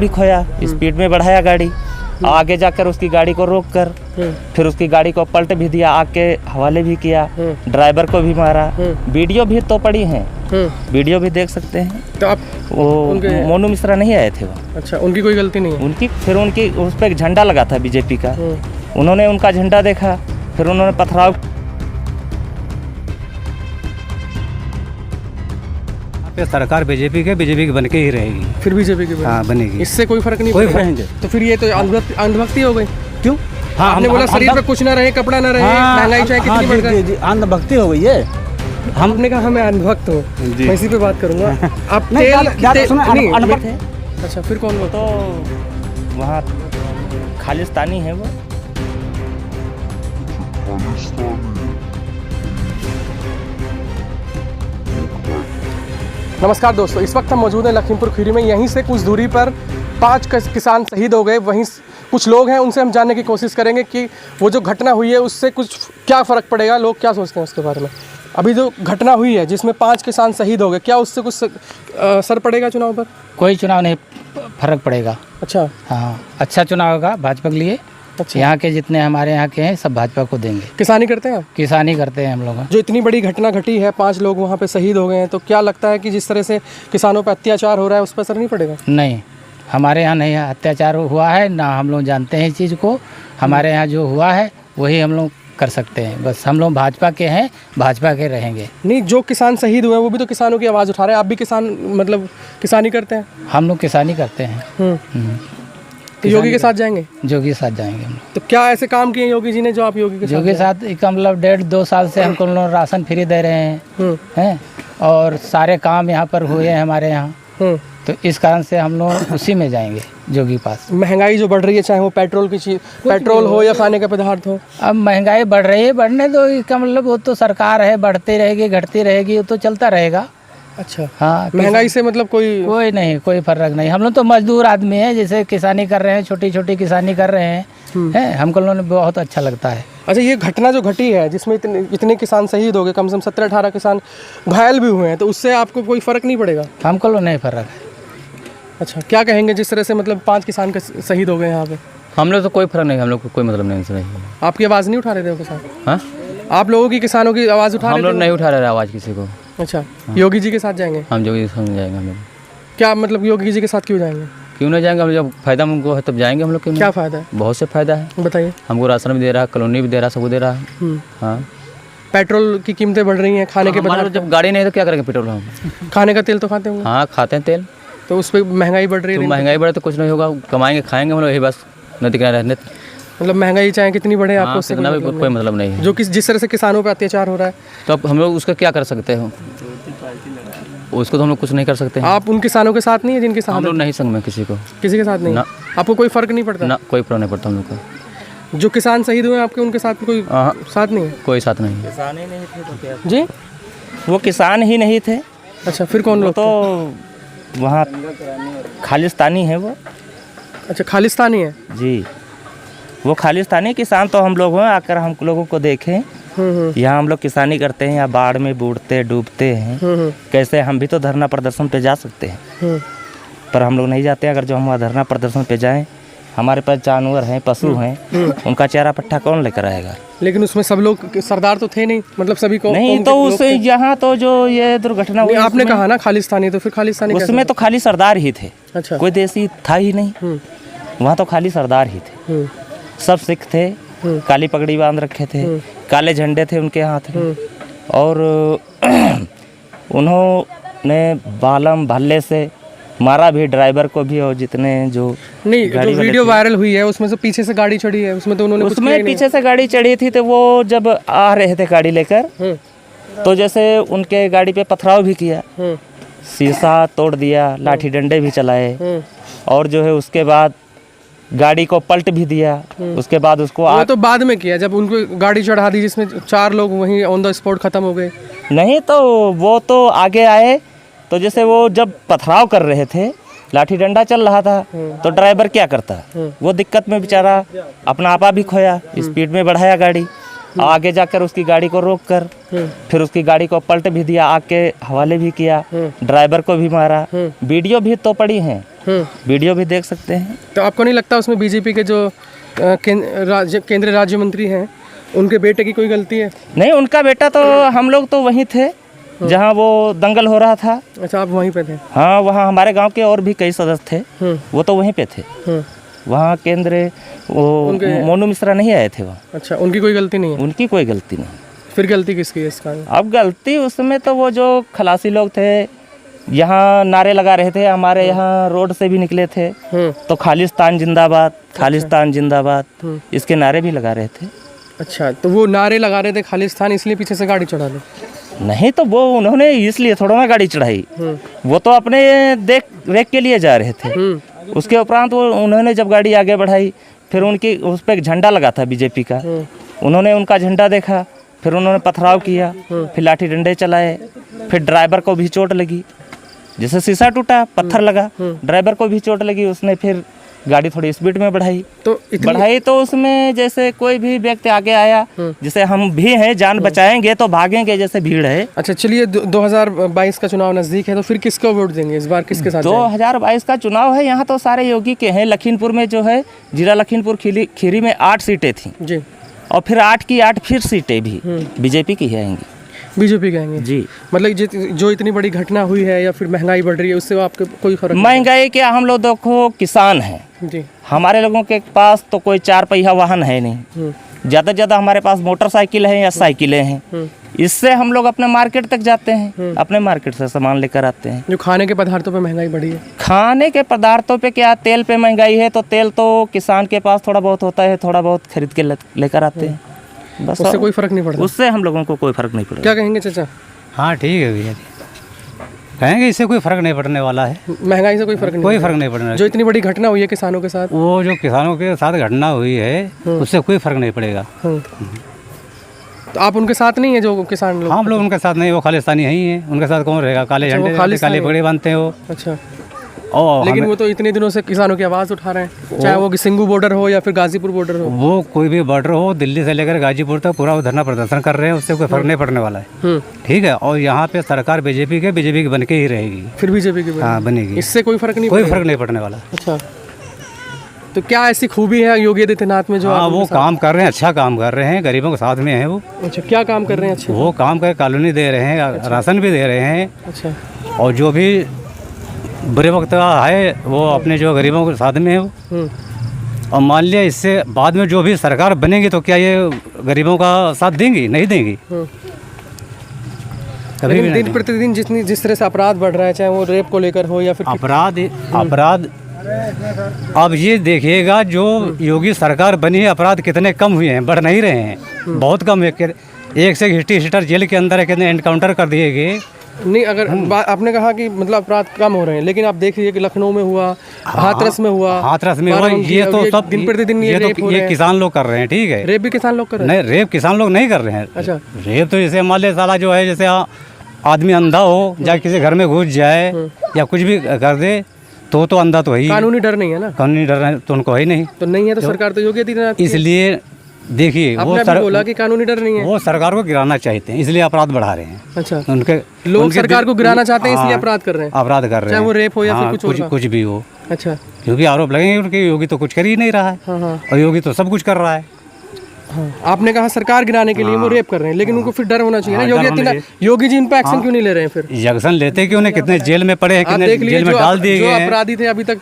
भी खोया, स्पीड में बढ़ाया गाड़ी, आगे जाकर उसकी गाड़ी को रोक कर फिर उसकी गाड़ी को पलट भी दिया, आग के हवाले भी किया, ड्राइवर को भी मारा। वीडियो भी तो पड़ी हैं, वीडियो भी देख सकते हैं। तो आप वो मोनू मिश्रा नहीं आए थे वो। अच्छा, उनकी कोई गलती नहीं है? उनकी उस पर एक झंडा लगा था बीजेपी का, उन्होंने उनका झंडा देखा, फिर उन्होंने पथराव। सरकार बीजेपी की बन के ही रहेगी। फिर बीजेपी की बनेगी, इससे कोई फर्क नहीं पड़ेगा। तो फिर ये तो अंधभक्ति हो गई। क्यों? आपने बोला शरीर पे कुछ ना रहे, कपड़ा ना रहे, महंगाई चाहे कितनी बढ़ गई, अंधभक्ति हो गई है। हमने कहा मैं अंधभक्त हूँ, मैं इसी पे बात करूँगा। आप अनपढ़ थे। अच्छा, फिर कौन? वो तो वहाँ खालिस्तानी है वो। नमस्कार दोस्तों, इस वक्त हम मौजूद हैं लखीमपुर खीरी में। यहीं से कुछ दूरी पर 5 किसान शहीद हो गए। वहीं कुछ लोग हैं, उनसे हम जानने की कोशिश करेंगे कि वो जो घटना हुई है उससे कुछ क्या फ़र्क पड़ेगा, लोग क्या सोचते हैं उसके बारे में। अभी जो घटना हुई है जिसमें 5 किसान शहीद हो गए, क्या उससे कुछ असर पड़ेगा चुनाव पर? कोई चुनाव नहीं फर्क पड़ेगा। अच्छा, हाँ, अच्छा चुनाव होगा भाजपा के लिए। अच्छा, यहाँ के जितने हमारे यहाँ के हैं सब भाजपा को देंगे। किसानी करते हैं आप? किसानी करते हैं हम लोग। जो इतनी बड़ी घटना घटी है, 5 लोग वहाँ पे शहीद हो गए हैं, तो क्या लगता है कि जिस तरह से किसानों पर अत्याचार हो रहा है उस पर असर नहीं पड़ेगा? नहीं, हमारे यहाँ नहीं अत्याचार हुआ है, ना हम लोग जानते हैं इस चीज़ को। हमारे यहाँ जो हुआ है वही हम लोग कर सकते हैं। बस हम लोग भाजपा के हैं, भाजपा के रहेंगे। नहीं, जो किसान शहीद हुए हैं वो भी तो किसानों की आवाज़ उठा रहे हैं। आप भी किसान, मतलब किसानी करते हैं? हम लोग किसानी करते हैं। तो योगी के साथ जाएंगे? योगी के साथ जाएंगे हम लोग। तो क्या ऐसे काम किए योगी जी ने जो आप योगी के साथ इसका मतलब 1.5-2 साल से हमको लोग राशन फ्री दे रहे हैं, और सारे काम यहाँ पर हुए हैं हमारे यहाँ। तो इस कारण से हम लोग उसी में जाएंगे योगी पास। महंगाई जो बढ़ रही है, चाहे वो पेट्रोल की चीज, पेट्रोल हो या खाने का पदार्थ हो, अब महंगाई बढ़ रही है, बढ़ने दो, इसका मतलब वो तो सरकार है, बढ़ती रहेगी घटती रहेगी, वो तो चलता रहेगा। अच्छा, हाँ, महंगाई से मतलब कोई नहीं, कोई फर्क नहीं। हम लोग तो मजदूर आदमी हैं, जैसे किसानी कर रहे हैं, छोटी छोटी किसानी कर रहे हैं, हमको लोगों ने बहुत अच्छा लगता है। अच्छा, ये घटना जो घटी है जिसमें इतने किसान शहीद हो गए, कम से कम 17-18 किसान घायल भी हुए हैं, तो उससे आपको कोई फर्क नहीं पड़ेगा? हमको लोग नहीं फर्क है। अच्छा, क्या कहेंगे जिस तरह से मतलब 5 किसान के शहीद हो गए यहाँ पे? हम लोग तो कोई फर्क नहीं, हम लोग को कोई मतलब नहीं। आपकी आवाज़ नहीं उठा रहे थे वो किसान? हाँ, आप लोगों की किसानों की आवाज़ उठा रहे थे? हम लोग नहीं उठा रहे आवाज़ किसी को। अच्छा, योगी जी के साथ जाएंगे? हम योगी जी के साथ जाएंगे। हम लोग क्या मतलब योगी जी के साथ क्यों जाएंगे? क्यों नहीं जाएंगे? हम जब फायदा हमको है तब जाएंगे हम लोग। क्यों? क्या फ़ायदा है? बहुत से फायदा है, बताइए। हमको राशन भी दे रहा है, कॉलोनी भी दे रहा है, सब दे रहा है। हाँ, पेट्रोल की कीमतें बढ़ रही हैं, खाने के पदार्थ, जब गाड़ी नहीं तो क्या करेंगे पेट्रोल हम? खाने का तेल तो खाते होंगे? हाँ, खाते हैं तेल। तो उस पर महंगाई बढ़ रही है। तो महंगाई बढ़े तो कुछ नहीं होगा, कमाएंगे खाएंगे हम लोग, यही बस नदी किनारे रहने। मतलब महंगाई चाहे कितनी बढ़े, आपको उससे कोई मतलब नहीं है। जो जिस तरह से किसानों पर अत्याचार हो रहा है, तो अब हम लोग उसका क्या कर सकते हो? उसको तो हम लोग कुछ नहीं कर सकते हैं। आप उन किसानों के साथ नहीं है जिनके साथ? हम लोग नहीं संग में किसी के साथ नहीं। आपको कोई फर्क नहीं पड़ता? ना, कोई फर्क नहीं पड़ता हम लोग को। जो किसान शहीद हुए आपके, उनके साथ कोई साथ नहीं है? कोई साथ नहीं है। किसान ही नहीं थे तो क्या जी? वो किसान ही नहीं थे। अच्छा, फिर कौन लोग? तो वहाँ खालिस्तानी है वो। अच्छा, खालिस्तानी है जी, वो खालिस्तानी किसान तो हम लोग हैं। आकर हम लोगों को देखें, यहाँ हम लोग किसानी करते हैं, यहाँ बाढ़ में बूढ़ते डूबते हैं, कैसे हम भी तो धरना प्रदर्शन पे जा सकते हैं, पर हम लोग नहीं जाते। अगर जो हम वहाँ धरना प्रदर्शन पे जाएं, हमारे पास जानवर हैं, पशु हैं, उनका चारा पट्टा कौन लेकर आएगा? लेकिन उसमें सब लोग सरदार तो थे नहीं, मतलब सभी को नहीं। तो उस यहाँ तो जो ये दुर्घटना हुई, आपने कहा ना खालिस्तानी, तो फिर खालिस्तानी उसमें तो खाली सरदार ही थे। अच्छा, कोई देसी था ही नहीं वहाँ, तो खाली सरदार ही थे। सब सिख थे, काली पगड़ी बांध रखे थे, काले झंडे थे उनके हाथ में, और उन्होंने बालम भल्ले से मारा भी ड्राइवर को भी, और जितने जो नहीं, जो वीडियो वायरल हुई है उसमें से पीछे से गाड़ी चढ़ी है, उसमें तो उन्होंने उसमें पीछे से गाड़ी चढ़ी थी। तो वो जब आ रहे थे गाड़ी लेकर, तो जैसे उनके गाड़ी पे पथराव भी किया, शीशा तोड़ दिया, लाठी डंडे भी चलाए, और जो है उसके बाद गाड़ी को पलट भी दिया। उसके बाद उसको वो तो बाद में किया, जब उनको गाड़ी चढ़ा दी जिसमें 4 लोग वहीं ऑन द स्पॉट खत्म हो गए। नहीं, तो वो तो आगे आए, तो जैसे वो जब पथराव कर रहे थे, लाठी डंडा चल रहा था, तो ड्राइवर क्या करता? वो दिक्कत में बेचारा अपना आपा भी खोया, स्पीड में बढ़ाया गाड़ी, आगे जाकर उसकी गाड़ी को रोक कर फिर उसकी गाड़ी को पलट भी दिया, आग के हवाले भी किया, ड्राइवर को भी मारा। वीडियो भी तो पड़ी हैं, वीडियो भी देख सकते हैं। तो आपको नहीं लगता उसमें बीजेपी के जो केंद्रीय राज्य मंत्री हैं उनके बेटे की कोई गलती है? नहीं, उनका बेटा तो हम लोग तो वहीं थे जहाँ वो दंगल हो रहा था। अच्छा, आप वहीं पे थे? हाँ, वहाँ हमारे गांव के और भी कई सदस्य थे, वो तो वहीं पे थे। वहाँ केंद्र वो मोनू मिश्रा नहीं आए थे वहाँ। अच्छा, उनकी कोई गलती नहीं है? उनकी कोई गलती नहीं। फिर गलती किसकी है इसका? अब गलती उसमें तो वो जो खलासी लोग थे यहाँ नारे लगा रहे थे, हमारे यहाँ रोड से भी निकले थे तो खालिस्तान जिंदाबाद, खालिस्तान जिंदाबाद इसके नारे भी लगा रहे थे। अच्छा, तो वो नारे लगा रहे थे खालिस्तान, इसलिए पीछे से गाड़ी चढ़ा लो? नहीं, तो वो उन्होंने इसलिए थोड़ा ना गाड़ी चढ़ाई, वो तो अपने देख रेख के लिए जा रहे थे। उसके उपरांत वो उन्होंने जब गाड़ी आगे बढ़ाई फिर उनकी उस पर एक झंडा लगा था बीजेपी का, उन्होंने उनका झंडा देखा, फिर उन्होंने पथराव किया, फिर लाठी डंडे चलाए, फिर ड्राइवर को भी चोट लगी, जैसे शीशा टूटा, पत्थर लगा, ड्राइवर को भी चोट लगी। उसने फिर गाड़ी थोड़ी स्पीड में बढ़ाई तो उसमें जैसे कोई भी व्यक्ति आगे आया, जैसे हम भी हैं, जान बचाएंगे तो भागेंगे, जैसे भीड़ है। अच्छा, चलिए 2022 का चुनाव नजदीक है तो फिर किसको वोट देंगे इस बार, किसके साथ? 2022 का चुनाव है, यहाँ तो सारे योगी के हैं। लखीमपुर में जो है जिला लखीमपुर खीरी में 8 सीटें थी जी, और फिर 8 की 8 फिर सीटें भी बीजेपी की आएंगी। बीजेपी के आएंगे जी। मतलब जो इतनी बड़ी घटना हुई है या फिर महंगाई बढ़ रही है उससे आपको कोई फर्क? महंगाई क्या, हम लोग देखो किसान हैं जी, हमारे लोगों के पास तो कोई 4 पहिया वाहन है नहीं, ज़्यादा से ज़्यादा हमारे पास मोटरसाइकिल है या साइकिलें हैं। इससे हम लोग अपने मार्केट तक जाते हैं, अपने मार्केट से सामान लेकर आते हैं। जो खाने के पदार्थों पे महंगाई बढ़ी है? खाने के पदार्थों पे क्या, तेल पे महंगाई है, तो तेल तो किसान के पास थोड़ा बहुत होता है, थोड़ा बहुत खरीद के लेकर आते हैं, बस। उससे कोई फर्क नहीं पड़ता? उससे हम लोगों को कोई फर्क नहीं पड़ता। क्या कहेंगे चाचा? हाँ ठीक है भैया, कहेंगे इससे कोई फर्क नहीं पड़ने वाला है, महंगाई से कोई फर्क नहीं? कोई फर्क नहीं पड़ने वाला। जो इतनी बड़ी घटना हुई है किसानों के साथ, वो जो किसानों के साथ घटना हुई है उससे कोई फर्क नहीं पड़ेगा। तो आप उनके साथ नहीं है जो किसान लोग? हाँ, हम लोग उनके साथ नहीं, वो खालिस्तानी ही हैं, उनके साथ कौन रहेगा? काले झंडे, काले पगड़ी बांधते हैं वो। अच्छा, और लेकिन वो तो इतने दिनों से किसानों की आवाज़ उठा रहे हैं, चाहे वो सिंगू बॉर्डर हो या फिर गाजीपुर बॉर्डर हो। वो कोई भी बॉर्डर हो, दिल्ली से लेकर गाजीपुर तक पूरा वो धरना प्रदर्शन कर रहे हैं, उससे कोई फर्क नहीं पड़ने वाला है। ठीक है, और यहाँ पे सरकार बीजेपी की बन के ही रहेगी। फिर बीजेपी की? हाँ, बनेगी, इससे कोई फर्क नहीं? कोई फर्क नहीं पड़ने वाला। अच्छा, तो क्या ऐसी खूबी है योगी आदित्यनाथ में जो? हाँ, वो काम कर रहे हैं, अच्छा काम कर रहे हैं, गरीबों के साथ में है वो। अच्छा, क्या काम कर रहे हैं? अच्छे वो काम कर, कॉलोनी दे रहे हैं, राशन भी दे रहे हैं। अच्छा, और जो भी बुरे वक्त है वो अपने जो गरीबों के साथ में है वो। और मान लिया इससे बाद में जो भी सरकार बनेगी तो क्या ये गरीबों का साथ देंगी? नहीं देंगी कभी भी। दिन प्रतिदिन जिस तरह से अपराध बढ़ रहा है, चाहे वो रेप को लेकर हो या फिर अपराध अब ये देखिएगा जो योगी सरकार बनी है, अपराध कितने कम हुए हैं, बढ़ नहीं रहे हैं, बहुत कम है। एक से हिस्ट्री सीटर जेल के अंदर कितने एनकाउंटर कर दिए गए। नहीं, अगर आपने कहा कि मतलब अपराध कम हो रहे हैं, लेकिन आप देखिए कि लखनऊ में हुआ, हाथरस में हुआ, ये तो सब दिन प्रतिदिन ये किसान लोग कर रहे हैं। ठीक है, रेप भी किसान लोग कर रहे हैं? नहीं, रेप किसान लोग नहीं कर रहे हैं। अच्छा, रेप तो जैसे मान लिया साला जो है, जैसे आदमी अंधा हो जाए किसी घर में घुस जाए या कुछ भी कर दे तो अंधा तो है। कानूनी डर नहीं है ना? कानूनी डर तो उनको है नहीं। तो नहीं है तो सरकार तो योगी आदित्यनाथ, इसलिए देखिए वो बोला कि कानूनी डर नहीं है। वो सरकार को गिराना चाहते हैं, इसलिए अपराध बढ़ा रहे हैं। अच्छा, उनके लोग सरकार को गिराना चाहते हैं, इसलिए अपराध कर रहे हैं। अपराध कर रहे हैं, चाहे वो रेप हो या फिर कुछ भी हो। अच्छा, क्योंकि आरोप लगेंगे उनके, योगी तो कुछ कर ही नहीं रहा है और योगी तो सब कुछ कर रहा है। आपने कहा सरकार गिराने के लिए वो रेप कर रहे हैं, लेकिन उनको फिर डर होना चाहिए ना। योगी जी इन पे एक्शन क्यों नहीं ले रहे हैं? फिर एक्शन लेते कि उन्हें कितने जेल में पड़े हैं, कितने जेल में डाल दिए गए हैं। जो अपराधी थे अभी तक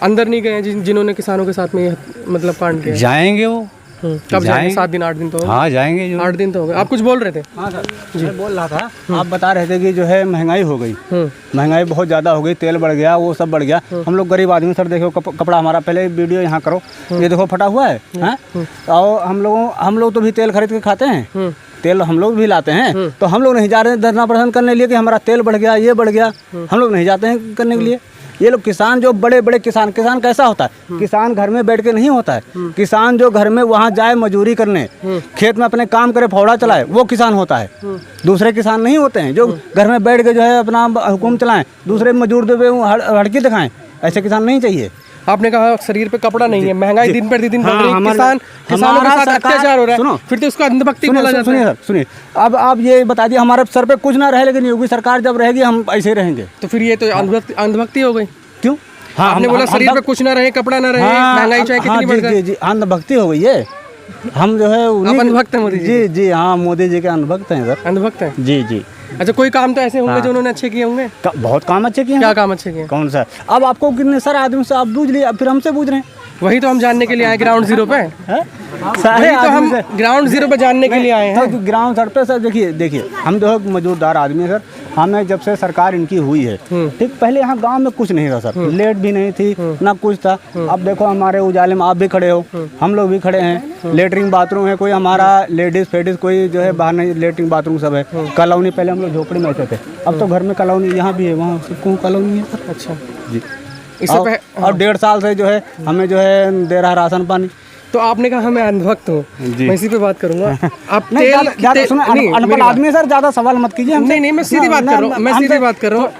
अंदर नहीं गए हैं, जिन्होंने किसानों के साथ में मतलब कांड किया। जाएंगे वो, कब जाएंगे? 7 दिन 8 दिन तो? हाँ, जाएंगे। 8 दिन तो हो गए। आप कुछ बोल रहे थे? हाँ सर, मैं बोल रहा था, आप बता रहे थे कि जो है महंगाई हो गई, महंगाई बहुत ज़्यादा हो गई, तेल बढ़ गया, वो सब बढ़ गया। हम लोग गरीब आदमी सर, देखो कपड़ा हमारा, पहले वीडियो यहाँ करो, ये देखो फटा हुआ है। और हम लोग तो भी तेल खरीद के खाते हैं, तेल हम लोग भी लाते हैं, तो हम लोग नहीं जा रहे हैं धरना प्रदर्शन करने के लिए कि हमारा तेल बढ़ गया, ये बढ़ गया। हम लोग नहीं जाते हैं करने के लिए। ये लोग किसान, जो बड़े बड़े किसान कैसा होता है? किसान घर में बैठ के नहीं होता है। किसान जो घर में वहाँ जाए मजदूरी करने, खेत में अपने काम करे, फावड़ा चलाए, वो किसान होता है। दूसरे किसान नहीं होते हैं जो घर में बैठ के जो है अपना हुकुम चलाएं, दूसरे मजदूर दे हड़की दिखाएं। ऐसे किसान नहीं चाहिए। आपने कहा शरीर पे कपड़ा नहीं है, महंगाई दिन पर दिन बढ़ हाँ, रही है, किसानों के साथ अत्याचार हो रहा है, फिर तो उसको अंधभक्ति बोला जाता है। सर सुनिए, अब आप ये बता दिए हमारे सर पे कुछ ना रहे, लेकिन योगी सरकार जब रहेगी हम ऐसे ही रहेंगे। तो फिर ये तो अंधभक्ति हो गई। क्यों? हाँ, आपने बोला शरीर पे कुछ ना रहे, कपड़ा ना रहे, महंगाई चाहे कितनी बढ़ जाए। जी अंधभक्ति हो गई है। हम जो है आप अंधभक्त हैं मोदी जी? जी हाँ, मोदी जी के अंधभक्त हैं सर। अंधभक्त हैं? जी। अच्छा, कोई काम तो ऐसे होंगे जो उन्होंने अच्छे किए होंगे? बहुत काम अच्छे किए हैं। क्या काम अच्छे किए? कौन सा? अब आपको कितने सारे आदमी से आप पूछ लिए, अब फिर हमसे पूछ रहे हैं। वही तो हम जानने के लिए आए ग्राउंड जीरो पे। सारे तो हम ग्राउंड जीरो पे जानने के लिए आए हैं। तो ग्राउंड सर पे सर देखिए हम जो है मजदूरदार आदमी है सर। हमें जब से सरकार इनकी हुई है, ठीक, पहले यहाँ गांव में कुछ नहीं था सर, लेट भी नहीं थी ना कुछ था। अब देखो हमारे उजाले में आप भी खड़े हो, हम लोग भी खड़े हैं, लेटरिन बाथरूम है, कोई हमारा लेडीज फेडीज कोई जो है बाहर नहीं, लेटरिन बाथरूम सब है। कॉलोनी पहले हम लोग झोपड़ी में रहते थे, अब तो घर में कॉलोनी यहाँ भी है, वहाँ कॉलोनी है सर। अच्छा जी। और 1.5 साल से जो है हमें जो है दे रहा राशन पानी। तो आपने कहा मैं अंधभक्त हूँ, मैं इसी पे बात करूंगा। आप अनपढ़ आदमी सर, ज्यादा सवाल मत कीजिए। नहीं, मैं सीधी बात कर रहा हूँ, मैं सीधी बात कर रहा हूँ।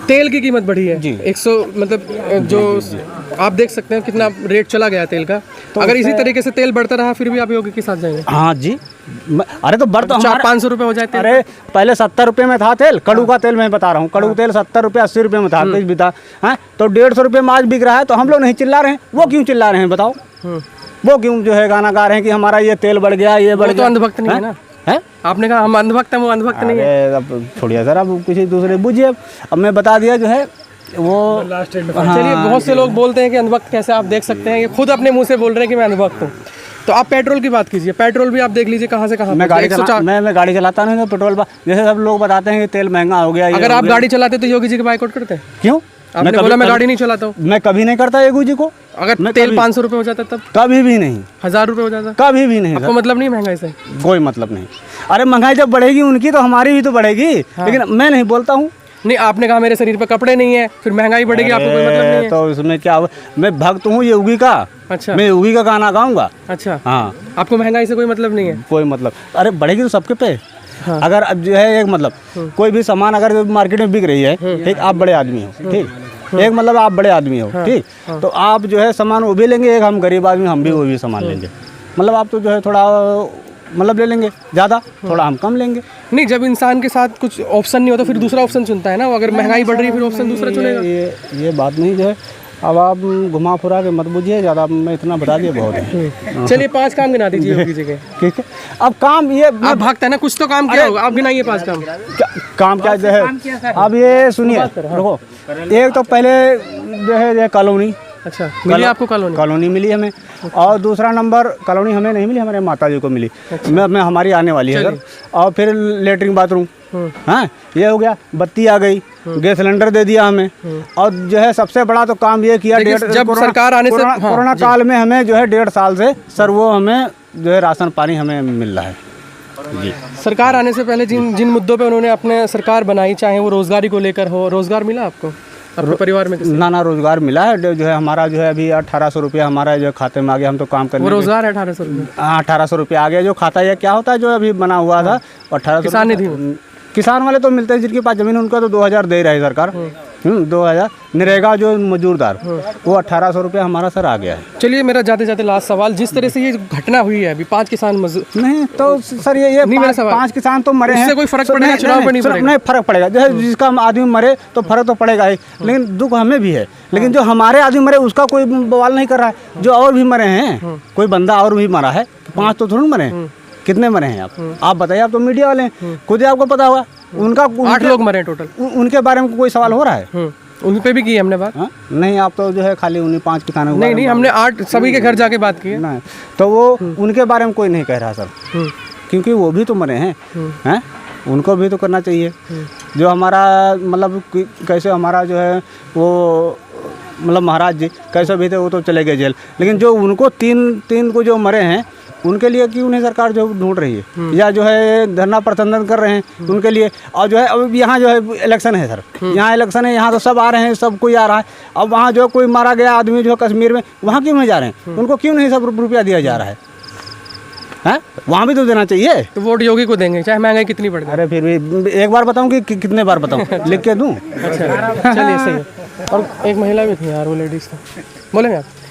तेल की कीमत बढ़ी है 100, मतलब जो आप देख सकते हैं कितना रेट चला गया तेल का। तो अगर इसी तरीके से तेल बढ़ता रहा फिर भी आप योगी के साथ जाएंगे? हाँ जी। अरे तो बढ़ तो 400-500 रुपए हो जाते। अरे पहले 70 रुपए में था तेल, कड़ू का तेल मैं बता रहा हूँ, कड़ू तेल 70 रुपये 80 रुपये में था, कुछ भी था। तो 150 रुपये में आज बिक रहा है, तो हम लोग नहीं चिल्ला रहे हैं। वो क्यों चिल्ला रहे हैं बताओ? वो क्यों जो है गाना गा रहे हैं कि हमारा ये तेल बढ़ गया, ये बढ़ गया? तो अंधभक्त नहीं है ना? है? आपने कहा हम अंधभक्त हैं, वो अंधभक्त नहीं है। अब छोड़िए सर, अब किसी दूसरे बुझिए। अब मैं बता दिया जो है वो। चलिए, बहुत से लोग बोलते हैं कि अंधभक्त कैसे, आप देख सकते हैं ये खुद अपने मुंह से बोल रहे हैं कि मैं अंधभक्त हूँ। तो आप पेट्रोल की बात कीजिए, पेट्रोल भी आप देख लीजिए कहाँ से कहाँ। मैं गाड़ी चलाता नहीं, तो पेट्रोल जैसे सब लोग बताते हैं कि तेल महंगा हो गया। अगर आप गाड़ी चलाते तो योगी जी का बाइकआउट करते? क्यों? आपने बोला मैं गाड़ी नहीं चलाता हूँ। मैं कभी नहीं करता योगी जी को। अगर तेल 500 रुपये हो जाता तब? कभी भी नहीं। 1000 रुपये हो जाता? कभी भी नहीं। आपको मतलब नहीं महंगाई से? कोई मतलब नहीं। अरे महंगाई जब बढ़ेगी उनकी तो हमारी भी तो बढ़ेगी। लेकिन मैं नहीं बोलता हूँ। नहीं, आपने कहा मेरे शरीर पे कपड़े नहीं है, फिर महंगाई बढ़ेगी, आपको कोई मतलब नहीं है? तो इसमें क्या हुआ? मैं भक्त हूँ योगी का। अच्छा, मैं योगी का गाना गाऊंगा। अच्छा हाँ, आपको महंगाई से कोई मतलब नहीं है? कोई मतलब। अरे बढ़ेगी तो सबके पे। हाँ। अगर अब जो है एक मतलब कोई भी सामान अगर मार्केट में बिक रही है, ठीक, आप बड़े आदमी हो, ठीक, एक मतलब आप बड़े आदमी हो, ठीक, तो आप जो है सामान वो भी लेंगे, एक हम गरीब आदमी हम भी वो भी सामान लेंगे। मतलब आप तो जो है थोड़ा मतलब ले लेंगे ज़्यादा, थोड़ा हम कम लेंगे। नहीं, जब इंसान के साथ कुछ ऑप्शन नहीं होता फिर दूसरा ऑप्शन चुनता है ना। अगर महंगाई बढ़ रही है फिर ऑप्शन दूसरा चुनेगा। ये बात नहीं जो है। अब आप घुमा फिरा के मत बुझिए ज़्यादा, मैं इतना बता दिया बहुत है। चलिए 5 काम गिना दीजिए योगी जी के। ठीक है, अब काम ये आप भक्त है ना, कुछ तो काम किया होगा, आप गिनाइए 5 काम। काम क्या जो है? अब ये सुनिए, देखो, एक तो पहले जो है कॉलोनी। अच्छा, मिली आपको कॉलोनी? कॉलोनी मिली हमें। और दूसरा नंबर कॉलोनी हमें नहीं मिली, हमारे माता जी को मिली। मैं हमारी आने वाली है सर। और फिर लेटरिन बाथरूम, हाँ, ये हो गया। बत्ती आ गई, गैस सिलेंडर दे दिया हमें। और जो है सबसे बड़ा तो काम ये किया, जब सरकार आने से कोरोना काल में हमें जो है 1.5 साल से सर वो हमें जो है राशन पानी हमें मिल रहा है जी। सरकार आने से पहले जिन मुद्दों पे उन्होंने अपने सरकार बनाई, चाहे वो रोजगारी को लेकर हो, रोजगार मिला आपको अपने परिवार में? ना रोजगार मिला है। जो है हमारा जो है अभी 1800 रुपया हमारा जो खाते में आ गया। हम तो काम करने, वो रोजगार है 1800 रुपये? हाँ, 1800 रुपया आ गया। जो खाता है क्या होता है जो अभी बना हुआ था 1800। किसान निधि, किसान वाले तो मिलते हैं जिनके पास जमीन, उनका तो 2000 दे रही है सरकार। 2000 नरेगा जो मजदूरदार, वो 1800 रुपया हमारा सर आ गया है। चलिए, मेरा जाते जाते लास्ट सवाल, जिस तरह से ये घटना हुई है अभी 5 किसान मजदूर नहीं, तो सर ये नहीं, 5 किसान तो मरे हैं, इससे कोई फर्क पड़ेगा? चुनाव पर नहीं पड़ेगा? नहीं फर्क पड़ेगा। जैसे जिसका आदमी मरे तो फर्क तो पड़ेगा ही, लेकिन दुख हमें भी है। लेकिन जो हमारे आदमी मरे उसका कोई बवाल नहीं कर रहा है। जो और भी मरे हैं, कोई बंदा और भी मरा है, 5 तो थोड़ी मरे हैं। कितने मरे हैं आप बताइए? आप तो मीडिया वाले हैं, खुद ही आपको पता होगा। उनका 8 लोग मरे टोटल। उनके बारे में कोई सवाल हो रहा है? उन पे भी की हमने बात। नहीं, आप तो जो है खाली उन्हीं 5 किसानों। नहीं, हमने 8 सभी के घर जाके बात की है। नहीं, तो वो उनके बारे में कोई नहीं कह रहा सर, क्योंकि वो भी तो मरे हैं। उनको भी तो करना चाहिए। जो हमारा मतलब कैसे हमारा जो है वो मतलब महाराज जी कैसे भी थे, वो तो चले गए जेल। लेकिन जो उनको तीन को जो मरे हैं उनके लिए क्यों नहीं सरकार जो ढूंढ रही है, या जो है धरना प्रदर्शन कर रहे हैं उनके लिए? और जो है अब यहाँ जो है इलेक्शन है सर, यहाँ इलेक्शन है, यहाँ तो सब आ रहे हैं, सब कोई आ रहा है। अब वहाँ जो कोई मारा गया आदमी जो कश्मीर में, वहाँ क्यों नहीं जा रहे हैं? उनको क्यों नहीं सब रुपया दिया जा रहा है? हैं, वहाँ भी तो देना चाहिए। तो वोट योगी को देंगे चाहे महंगाई कितनी बढ़ जाए? अरे फिर भी एक बार बताऊँ कि कितने बार बताऊँ? लिख के दूँ? अच्छा, चलिए सही है। और एक महिला भी थी यार, वो लेडीज था। बोलेंगे आप?